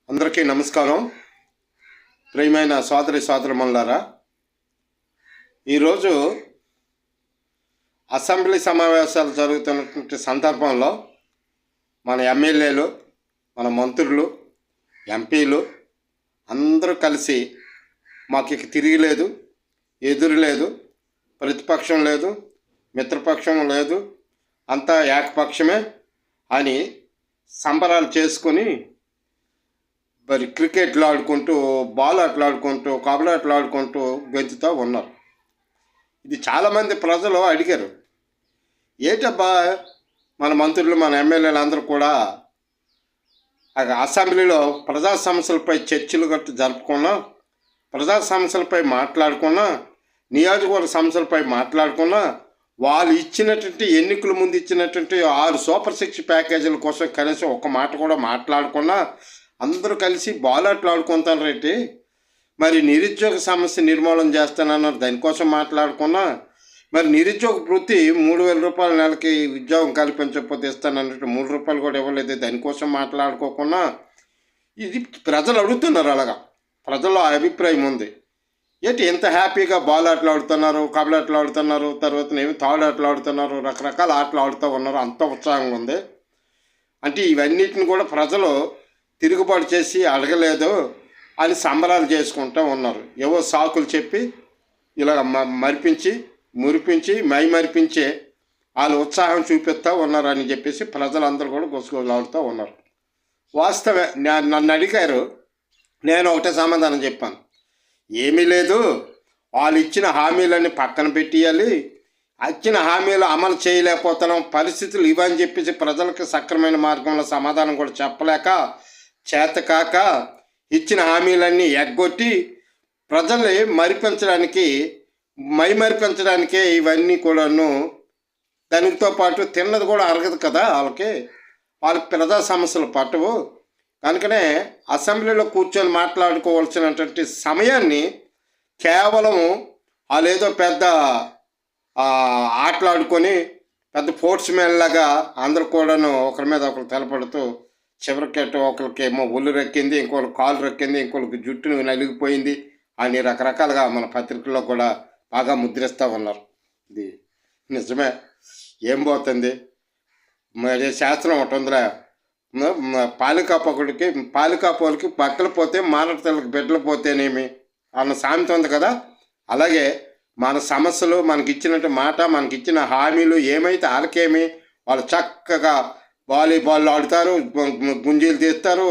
అందరికీ నమస్కారం. ప్రియమైన సోదరి సోదరిమణులారా, ఈరోజు అసెంబ్లీ సమావేశాలు జరుగుతున్నటువంటి సందర్భంలో మన ఎమ్మెల్యేలు, మన మంత్రులు, ఎంపీలు అందరూ కలిసి మాకు ఇక తిరిగిలేదు, ఎదురు లేదు, ప్రతిపక్షం లేదు, మిత్రపక్షం లేదు, అంతా ఏకపక్షమే అని సంబరాలు చేసుకొని మరి క్రికెట్లు ఆడుకుంటూ, బాల్ ఆటలాడుకుంటూ, కబడ్డీ ఆటలాడుకుంటూ గెంతుతూ ఉన్నారు. ఇది చాలామంది ప్రజలు అడిగారు, ఏంటబ్బా మన మంత్రులు, మన ఎమ్మెల్యేలు అందరూ కూడా అసెంబ్లీలో ప్రజా సమస్యలపై చర్చలు గట్టు జరుపుకున్నా, ప్రజా సమస్యలపై మాట్లాడుకున్నా, నియోజకవర్గ సమస్యలపై మాట్లాడుకున్నా, వాళ్ళు ఇచ్చినటువంటి ఎన్నికల ముందు ఇచ్చినటువంటి 6 సూపర్ 6 ప్యాకేజీల కోసం కనీసం ఒక మాట కూడా మాట్లాడుకున్నా, అందరూ కలిసి బాల్ ఆటలాడుకుంటారేంటి, మరి నిరుద్యోగ సమస్య నిర్మూలన చేస్తానన్నారు, దానికోసం మాట్లాడుకున్నా, మరి నిరుద్యోగ వృత్తి 3,000 రూపాయల నెలకి ఉద్యోగం కల్పించకపోతే ఇస్తానన్నట్టు 3 రూపాయలు కూడా ఇవ్వలేదు, దానికోసం మాట్లాడుకోకుండా ఇది ప్రజలు అడుగుతున్నారు. అలాగా ప్రజల్లో అభిప్రాయం ఉంది. ఏంటి ఎంత హ్యాపీగా బాల్ ఆటలు ఆడుతున్నారు, కబడ్డీ ఆటలు ఆడుతున్నారు, తర్వాత ఏమి తాడు ఆటలు ఆడుతున్నారు, రకరకాల ఆటలు ఆడుతూ ఉన్నారు, అంత ఉత్సాహంగా ఉంది. అంటే ఇవన్నిటిని కూడా ప్రజలు తిరుగుబాటు చేసి అడగలేదు అని సంబరాలు చేసుకుంటూ ఉన్నారు. ఏవో సాకులు చెప్పి ఇలా మరిపించి మురిపించి మరిపించే వాళ్ళు ఉత్సాహం చూపిస్తూ ఉన్నారు అని చెప్పేసి ప్రజలందరూ కూడా గుసగుసలాడుతూ ఉన్నారు. వాస్తవే. నన్ను అడిగారు, నేను ఒకటే సమాధానం చెప్పాను, ఏమీ లేదు, వాళ్ళు ఇచ్చిన హామీలన్నీ పక్కన పెట్టేయాలి, ఇచ్చిన హామీలు అమలు చేయలేకపోతున్నాం, పరిస్థితులు ఇవని చెప్పేసి ప్రజలకు సక్రమైన మార్గంలో సమాధానం కూడా చెప్పలేక, చేతకాక ఇచ్చిన హామీలన్నీ ఎగ్గొట్టి ప్రజల్ని మరిపించడానికే ఇవన్నీ కూడాను. దానితో పాటు తిన్నది కూడా అరగదు కదా వాళ్ళకి ప్రజా సమస్యలు పట్టవు. కనుకనే అసెంబ్లీలో కూర్చొని మాట్లాడుకోవాల్సినటువంటి సమయాన్ని కేవలం వాళ్ళు ఏదో పెద్ద ఆటలాడుకొని పెద్ద స్పోర్ట్స్ మ్యాన్ లాగా అందరు కూడాను ఒకరి మీద ఒకరు తెలపడుతూ, చివరికెట్టు ఒకరికేమో ఒళ్ళు రెక్కింది, ఇంకొకరికి కాలు రెక్కింది, ఇంకొకరికి జుట్టును నలిగిపోయింది అని రకరకాలుగా మన పత్రికల్లో కూడా బాగా ముద్రిస్తూ ఉన్నారు. ఇది నిజమే. ఏం పోతుంది, మరి శాస్త్రం ఒకటి ఉందిరా, పాలికాపోలకి బట్టలు పోతే మానవతలకు బిడ్డలు పోతేనేమి అన్న సామెత ఉంది కదా. అలాగే మన సమస్యలు, మనకిచ్చినట్టు మాట, మనకిచ్చిన హామీలు ఏమైతే వాళ్ళకేమి, వాళ్ళు చక్కగా వాలీబాల్ ఆడుతారు, గుంజీలు తీస్తారు,